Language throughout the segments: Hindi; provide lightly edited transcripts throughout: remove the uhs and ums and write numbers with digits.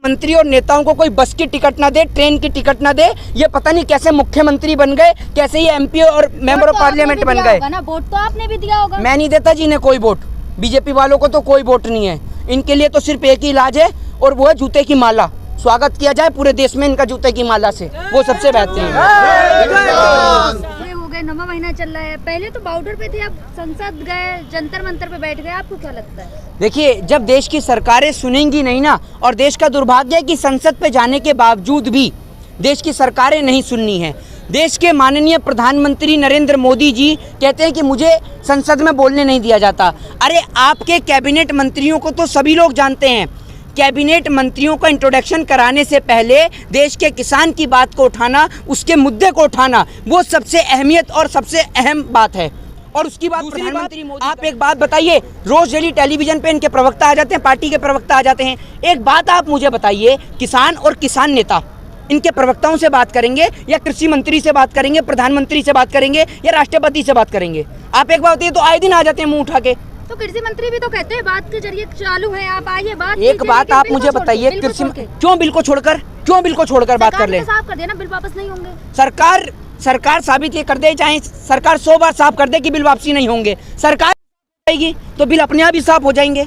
मंत्री और नेताओं को कोई बस की टिकट ना दे, ट्रेन की टिकट ना दे, ये पता नहीं कैसे मुख्यमंत्री बन गए, कैसे ये एमपी और मेंबर ऑफ पार्लियामेंट बन गए। वोट तो आपने भी दिया होगा। मैं नहीं देता जी ने कोई वोट, बीजेपी वालों को तो कोई वोट नहीं है। इनके लिए तो सिर्फ एक ही इलाज है और वो है जूते की माला। स्वागत किया जाए पूरे देश में इनका जूते की माला से, वो सबसे बेहतरीन है। नवा महीना चल रहा है, पहले तो बॉर्डर पे थे, अब संसद गए, जंतर मंतर पे बैठ गए, आपको क्या लगता है? देखिए, जब देश की सरकारें सुनेंगी नहीं ना, और देश का दुर्भाग्य है कि संसद पे जाने के बावजूद भी देश की सरकारें नहीं सुननी है। देश के माननीय प्रधानमंत्री नरेंद्र मोदी जी कहते हैं कि मुझे संसद में बोलने नहीं दिया जाता। अरे आपके कैबिनेट मंत्रियों को तो सभी लोग जानते हैं। कैबिनेट मंत्रियों का इंट्रोडक्शन कराने से पहले देश के किसान की बात को उठाना, उसके मुद्दे को उठाना, वो सबसे अहमियत और सबसे अहम बात है। और उसकी बात प्रधानमंत्री मोदी, आप एक बात बताइए, रोज डेली टेलीविजन पे इनके प्रवक्ता आ जाते हैं, पार्टी के प्रवक्ता आ जाते हैं। एक बात आप मुझे बताइए, किसान और किसान नेता इनके प्रवक्ताओं से बात करेंगे या कृषि मंत्री से बात करेंगे, प्रधानमंत्री से बात करेंगे या राष्ट्रपति से बात करेंगे? आप एक बात बताइए, तो आए दिन आ जाते हैं मुंह उठा के। तो कृषि मंत्री भी तो कहते हैं बात के जरिए चालू है, आप आइए बात। एक बात आप मुझे बताइए, कृषि क्यों बिल को छोड़कर बात कर ले? साफ कर देना, बिल वापस नहीं होंगे। सरकार साबित ये कर दे, चाहे सरकार 100 बार साफ कर दे कि बिल वापसी नहीं होंगे, सरकार आएगी तो बिल अपने आप ही साफ हो जाएंगे।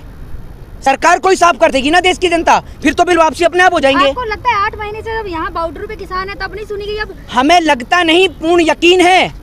सरकार कोई साफ कर देगी ना देश की जनता, फिर तो बिल वापसी अपने आप हो जाएंगे। आपको लगता है 8 महीने से जब यहाँ बॉर्डर पे किसान है तब नहीं सुनी गई? अब हमें लगता नहीं, पूर्ण यकीन है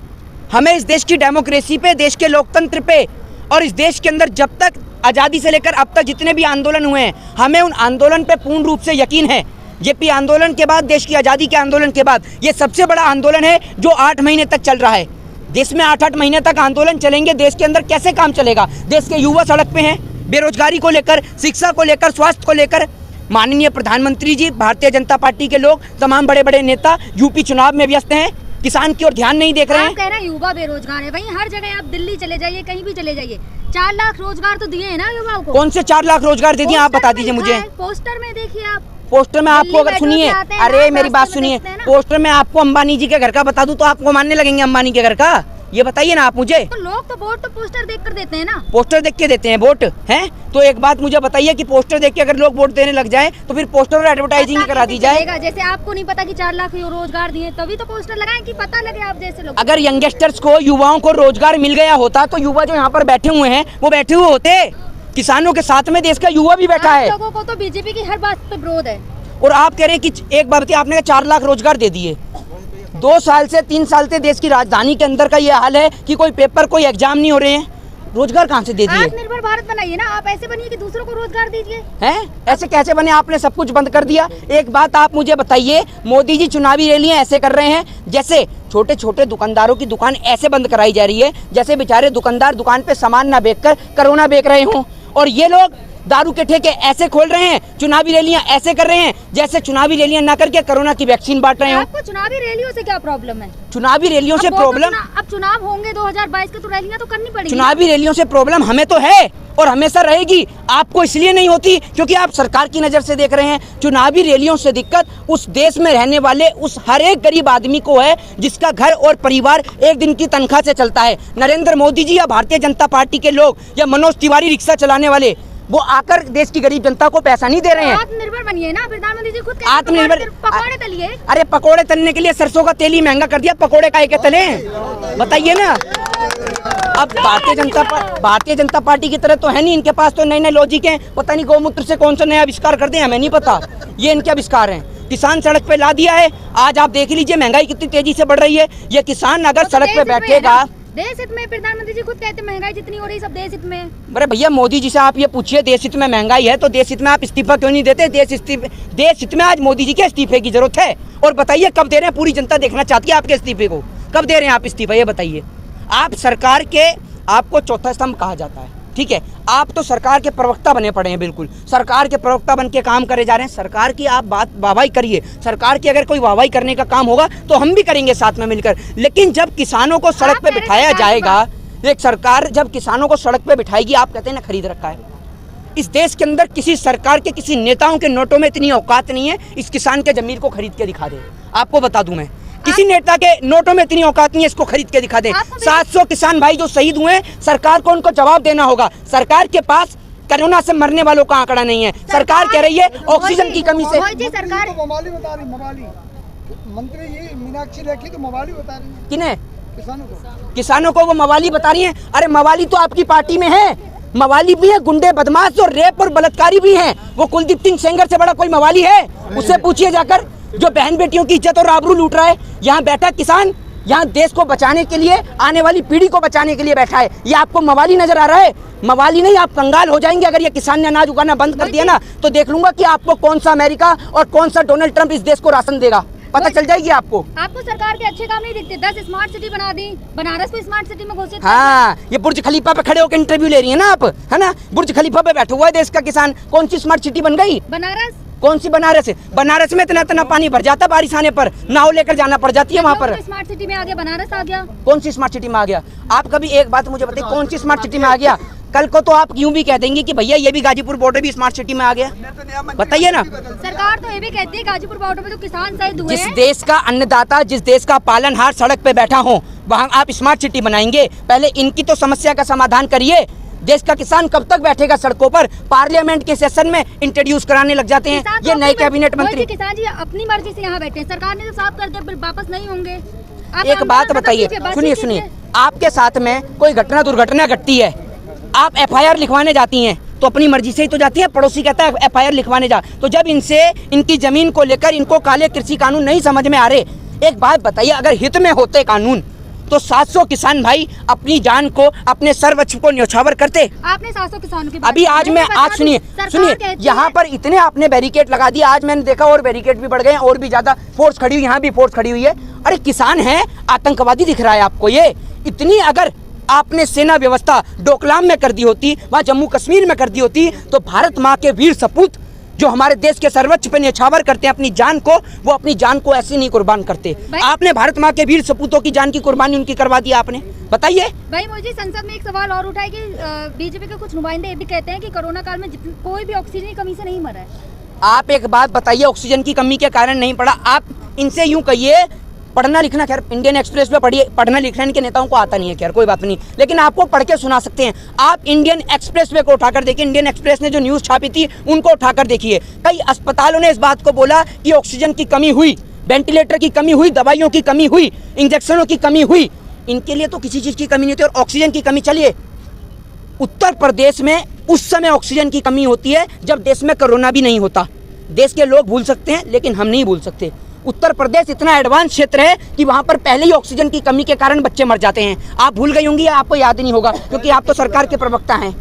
हमें इस देश की डेमोक्रेसी पे, देश के लोकतंत्र पे, और इस देश के अंदर जब तक आज़ादी से लेकर अब तक जितने भी आंदोलन हुए हैं, हमें उन आंदोलन पे पूर्ण रूप से यकीन है। जेपी आंदोलन के बाद, देश की आज़ादी के आंदोलन के बाद, ये सबसे बड़ा आंदोलन है जो 8 महीने तक चल रहा है। देश में 8-8 महीने तक आंदोलन चलेंगे, देश के अंदर कैसे काम चलेगा? देश के युवा सड़क पे हैं, बेरोजगारी को लेकर, शिक्षा को लेकर, स्वास्थ्य को लेकर। माननीय प्रधानमंत्री जी, भारतीय जनता पार्टी के लोग, तमाम बड़े बड़े नेता यूपी चुनाव में व्यस्त हैं, किसान की ओर ध्यान नहीं देख रहे हैं। आप कह रहे हैं युवा बेरोजगार है, वहीं हर जगह आप दिल्ली चले जाइए, कहीं भी चले जाइए, 4 लाख रोजगार तो दिए हैं ना युवाओं को। कौन से 4 लाख रोजगार दे दिए, आप बता दीजिए मुझे। पोस्टर में देखिए आप, पोस्टर में आपको, अगर सुनिए, अरे मेरी बात सुनिए, पोस्टर में आपको अंबानी जी के घर का बता दूं तो आपको मानने लगेंगे अंबानी के घर का? ये बताइए ना आप मुझे। तो लोग तो वोट तो पोस्टर देख कर देते हैं ना। पोस्टर देख के देते हैं वोट, हैं? तो एक बात मुझे बताइए कि पोस्टर देख के अगर लोग वोट देने लग जाए तो फिर पोस्टर और एडवर्टाइजिंग करा दी जाए। जैसे आपको नहीं पता कि 4 लाख रोजगार दिए, तभी तो पोस्टर लगाएं कि पता लगे आप जैसे लोग। अगर यंगस्टर्स को, युवाओं को रोजगार मिल गया होता तो युवा जो यहाँ पर बैठे हुए हैं वो बैठे हुए होते। किसानों के साथ में देश का युवा भी बैठा है। लोगों को तो बीजेपी की हर बात पे विरोध है। और आप कह रहे हैं कि एक बात बताइए, आपने 4 लाख रोजगार दे दिए। 2 साल से 3 साल से देश की राजधानी के अंदर का ये हाल है कि कोई पेपर, कोई एग्जाम नहीं हो रहे हैं, रोजगार कहाँ से दे दिए? आत्मनिर्भर भारत बनाइए ना, आप ऐसे बनिए कि दूसरों को रोजगार दीजिए। हैं? ऐसे कैसे बने? आपने सब कुछ बंद कर दिया। एक बात आप मुझे बताइए, मोदी जी चुनावी रैलियां ऐसे कर रहे हैं जैसे छोटे छोटे दुकानदारों की दुकान ऐसे बंद कराई जा रही है जैसे बेचारे दुकानदार दुकान पे सामान ना बेचकर कोरोना बेच रहे हों। और ये लोग दारू के ठेके ऐसे खोल रहे हैं, चुनावी रैलियां ऐसे कर रहे हैं जैसे चुनावी रैलियां ना करके कोरोना की वैक्सीन बांट रहे हो। आपको चुनावी रैलियों से क्या प्रॉब्लम है? चुनावी रैलियों से प्रॉब्लम, अब चुनाव होंगे 2022 के, तो रैलियां तो करनी पड़ेगी। चुनावी रैलियों से प्रॉब्लम हमें तो है और हमेशा रहेगी। आपको इसलिए नहीं होती क्योंकि आप सरकार की नजर से देख रहे हैं। चुनावी रैलियों से दिक्कत उस देश में रहने वाले उस हर एक गरीब आदमी को है जिसका घर और परिवार एक दिन की तनख्वाह से चलता है। नरेंद्र मोदी जी या भारतीय जनता पार्टी के लोग या मनोज तिवारी रिक्शा चलाने वाले, वो आकर देश की गरीब जनता को पैसा नहीं दे रहे हैं। आत्मनिर्भर बनिए ना, प्रधानमंत्री जी खुद आत्मनिर्भर। पकौड़े तलिए। अरे पकौड़े तलने के लिए सरसों का तेल ही महंगा कर दिया, पकौड़े काहे के तले? बताइए ना। अब भारतीय जनता पार्टी की तरह तो है नहीं, इनके पास तो नए नए लॉजिक हैं। पता नहीं गौमूत्र से कौन सा नया आविष्कार कर दें, हमें नहीं पता। ये इनके आविष्कार हैं। किसान सड़क पे ला दिया है। आज आप देख लीजिए महंगाई कितनी तेजी से बढ़ रही है। ये किसान अगर सड़क पे बैठेगा, देश हित में, प्रधानमंत्री जी खुद कहते हैं महंगाई जितनी हो रही सब देश हित में। अरे भैया, मोदी जी से आप ये पूछिए देश हित में महंगाई है तो देश हित में आप इस्तीफा क्यों नहीं देते? देश हित में आज मोदी जी के इस्तीफे की जरूरत है। और बताइए कब दे रहे हैं? पूरी जनता देखना चाहती है आपके इस्तीफे को। कब दे रहे हैं आप इस्तीफा, ये बताइए। आप सरकार के, आपको चौथा स्तंभ कहा जाता है, ठीक है? आप तो सरकार के प्रवक्ता बने पड़े हैं, बिल्कुल सरकार के प्रवक्ता बन के काम करे जा रहे हैं। सरकार की आप बात वाहवाही करिए, सरकार की अगर कोई वाहवाही करने का काम होगा तो हम भी करेंगे साथ में मिलकर। लेकिन जब किसानों को सड़क पे बिठाया जाएगा, एक सरकार जब किसानों को सड़क पे बिठाएगी, आप कहते हैं ना खरीद रखा है। इस देश के अंदर किसी सरकार के, किसी नेताओं के नोटों में इतनी औकात नहीं है इस किसान के जमीर को खरीद के दिखा दे। आपको बता दूं मैं, किसी नेता के नोटों में इतनी औकात नहीं है इसको खरीद के दिखा दे। 700 किसान भाई जो शहीद हुए, सरकार को उनको जवाब देना होगा। सरकार के पास कोरोना से मरने वालों का आंकड़ा नहीं है। सरकार कह रही है ऑक्सीजन की कमी से। मोदी जी सरकार मवाली बता रही, मवाली मंत्री जी मीनाक्षी लेखी तो मवाली बता रही है किन्हें? किसानों को वो मवाली बता रही हैं। अरे मवाली तो आपकी पार्टी में है, मवाली भी है, गुंडे बदमाश और रेप और बलात्कारी भी हैं। वो कुलदीप सिंह सेंगर से बड़ा कोई मवाली है? उससे पूछिए जाकर, जो बहन बेटियों की इज्जत और आबरू लूट रहा है। यहाँ बैठा किसान, यहाँ देश को बचाने के लिए, आने वाली पीढ़ी को बचाने के लिए बैठा है। ये आपको मवाली नजर आ रहा है? मवाली नहीं, आप कंगाल हो जाएंगे अगर ये किसान ने अनाज उगाना बंद कर दिया ना, तो देख लूंगा कि आपको कौन सा अमेरिका और कौन सा डोनाल्ड ट्रंप इस देश को राशन देगा, पता चल जाएगी आपको। आपको सरकार के अच्छे काम नहीं दिखते? 10 स्मार्ट सिटी बना दी, बनारस को स्मार्ट सिटी में घोषित। हाँ, ये बुर्ज खलीफा पे खड़े होकर इंटरव्यू ले रही है ना आप, है ना? बुर्ज खलीफा पे बैठा हुआ है देश का किसान। कौन सी स्मार्ट सिटी बन गई? बनारस। कौन सी बनारस है? बनारस में इतना पानी भर जाता, बारिश आने पर नाव लेकर जाना पड़ जाती है वहाँ पर। स्मार्ट सिटी में आ गया, बनारस आ गया। कौन सी स्मार्ट सिटी में आ गया? आप कभी एक बात मुझे बताइए, कौन सी स्मार्ट सिटी में आ गया? कल को तो आप यूं भी कह देंगे कि भैया ये भी गाजीपुर बॉर्डर भी स्मार्ट सिटी में आ गया, बताइए ना। सरकार तो ये भी कहती है गाजीपुर बॉर्डर में तो किसान शहीद हुए जिस देश का अन्नदाता, जिस देश का पालनहार सड़क पे बैठा हो, वहाँ आप स्मार्ट सिटी बनाएंगे? पहले इनकी तो समस्या का समाधान करिए। देश का किसान कब तक बैठेगा सड़कों पर? पार्लियामेंट के सेशन में इंट्रोड्यूस कराने लग जाते हैं ये नए कैबिनेट मंत्री। किसान जी अपनी मर्जी से यहाँ बैठे हैं, सरकार ने तो साफ कर दिया बिल वापस नहीं होंगे। एक बात बताइए, सुनिए, आपके साथ में कोई दुर्घटना घटती है, आप FIR लिखवाने जाती हैं तो अपनी मर्जी से ही तो जाती है। पड़ोसी कहता है FIR लिखवाने जा, तो जब इनसे इनकी जमीन को लेकर इनको काले कृषि कानून नहीं समझ में आ रहे, एक बात बताइए, अगर हित में होते कानून तो 700 किसान भाई अपनी जान को, अपने सर्वोच्च को न्यौछावर करते। आपने 700 किसानों की अभी आज सुनिए, यहाँ पर इतने आपने बैरिकेड लगा दिए, आज मैंने देखा और बैरिकेड भी बढ़ गए, और भी ज्यादा फोर्स खड़ी हुई, यहाँ भी फोर्स खड़ी हुई है। अरे किसान है, आतंकवादी दिख रहा है आपको? ये इतनी अगर आपने सेना व्यवस्था डोकलाम में कर दी होती, वहाँ जम्मू कश्मीर में कर दी होती, तो भारत माँ के वीर सपूत जो हमारे देश के सर्वोच्च पे न्यौछावर करते हैं अपनी जान को, वो अपनी जान को ऐसे नहीं कुर्बान करते। आपने भारत माँ के वीर सपूतों की जान की कुर्बानी उनकी करवा दी आपने, बताइए। भाई मुझे संसद में एक सवाल और उठा है कि बीजेपी के कुछ नुमाइंदे ये भी कहते हैं कि कोरोना काल में कोई भी ऑक्सीजन की कमी से नहीं मरा है। आप एक बात बताइए, ऑक्सीजन की कमी के कारण नहीं पड़ा? आप इनसे यूं कहिए, पढ़ना लिखना, खैर इंडियन एक्सप्रेस पे पढ़िए, पढ़ना लिखना इनके नेताओं को आता नहीं है, खैर कोई बात नहीं, लेकिन आपको पढ़ के सुना सकते हैं। आप इंडियन एक्सप्रेस वे को उठाकर देखिए, इंडियन एक्सप्रेस ने जो न्यूज़ छापी थी उनको उठाकर देखिए। कई अस्पतालों ने इस बात को बोला कि ऑक्सीजन की कमी हुई, वेंटिलेटर की कमी हुई, दवाइयों की कमी हुई, इंजेक्शनों की कमी हुई। इनके लिए तो किसी चीज़ की कमी नहीं होती, और ऑक्सीजन की कमी, चलिए उत्तर प्रदेश में उस समय ऑक्सीजन की कमी होती है जब देश में कोरोना भी नहीं होता। देश के लोग भूल सकते हैं लेकिन हम नहीं भूल सकते। उत्तर प्रदेश इतना एडवांस क्षेत्र है कि वहाँ पर पहले ही ऑक्सीजन की कमी के कारण बच्चे मर जाते हैं। आप भूल गई होंगी या आपको याद नहीं होगा, क्योंकि आप तो सरकार के प्रवक्ता हैं,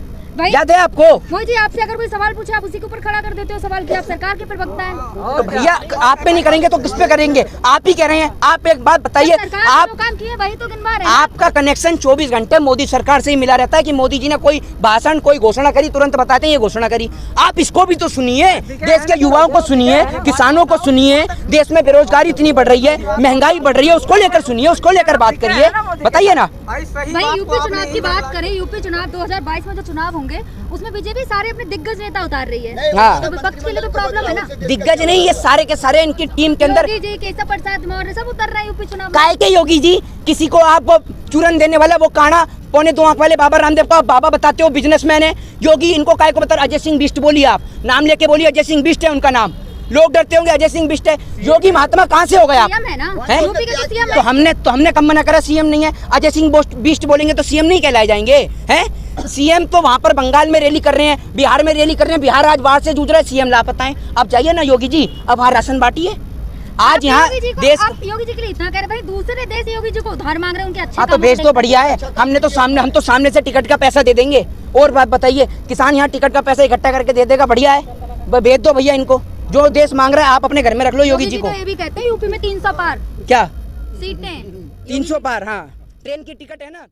याद है आपको? मोदी जी आपसे अगर कोई सवाल पूछे आप उसी के ऊपर खड़ा कर देते हो सवाल कि आप सरकार के प्रवक्ता हैं। तो भैया आप पे नहीं करेंगे तो किस पे करेंगे? आप ही कह रहे हैं। आप एक बात बताइए, आप काम किए वही तो गिनवा रहे हैं। आपका कनेक्शन 24 घंटे मोदी सरकार से ही मिला रहता है कि मोदी जी ने कोई भाषण, कोई घोषणा करी, तुरंत बताते हैं ये घोषणा करी। आप इसको भी तो सुनिए, देश के युवाओं को सुनिए, किसानों को सुनिए। देश में बेरोजगारी इतनी बढ़ रही है, महंगाई बढ़ रही है, उसको लेकर सुनिए, उसको लेकर बात करिए, बताइए ना। भाई यूपी चुनाव की बात करें, यूपी चुनाव 2022 में जो चुनाव होंगे उसमें बीजेपी सारे अपने दिग्गज नेता उतार रही है। हाँ। तो विपक्ष के लिए तो प्रॉब्लम है ना। दिग्गज नहीं, ये सारे के सारे इनकी टीम के अंदर। योगी जी, केशव प्रसाद मौर्य सब उतर रहे हैं यूपी चुनाव में। काय के योगी जी? किसी को आप चूरन देने वाला वो काना पौने 2 आंख वाले बाबा रामदेव को आप बाबा बताते हो, बिजनेसमैन है योगी। इनको काय को बता? अजय सिंह बिष्ट बोलिए, आप नाम लेके बोलिए, अजय सिंह बिष्ट है उनका नाम। लोग डरते होंगे, अजय सिंह बिष्ट है। योगी महात्मा कहाँ से हो गए आप? सीएम है ना, यूपी के तो सीएम तो हमने कब मना करा सीएम नहीं है? अजय सिंह बिष्ट बोलेंगे तो सीएम नहीं कहलाए जाएंगे, हैं? सीएम तो वहाँ पर बंगाल में रैली कर रहे हैं, बिहार में रैली कर रहे हैं, बिहार आज बाढ़ से जूझ रहा है, सीएम लापता है। आप जाइए ना योगी जी, अब वहाँ राशन बांटिए। आज यहाँ देश, आप योगी जी के लिए इतना कह रहे भाई, दूसरे देश योगी जी को उधार मांग रहे हैं, उनके अच्छे हाँ तो भेज तो बढ़िया है। हम तो सामने से टिकट का पैसा दे देंगे। और बात बताइए, किसान यहाँ टिकट का पैसा इकट्ठा करके दे देगा, बढ़िया है, भेज दो भैया इनको। जो देश मांग रहा है आप अपने घर में रख लो योगी जी को। ये भी कहते हैं यूपी में 300 पार क्या सीटें, 300 पार? हाँ, ट्रेन की टिकट है ना।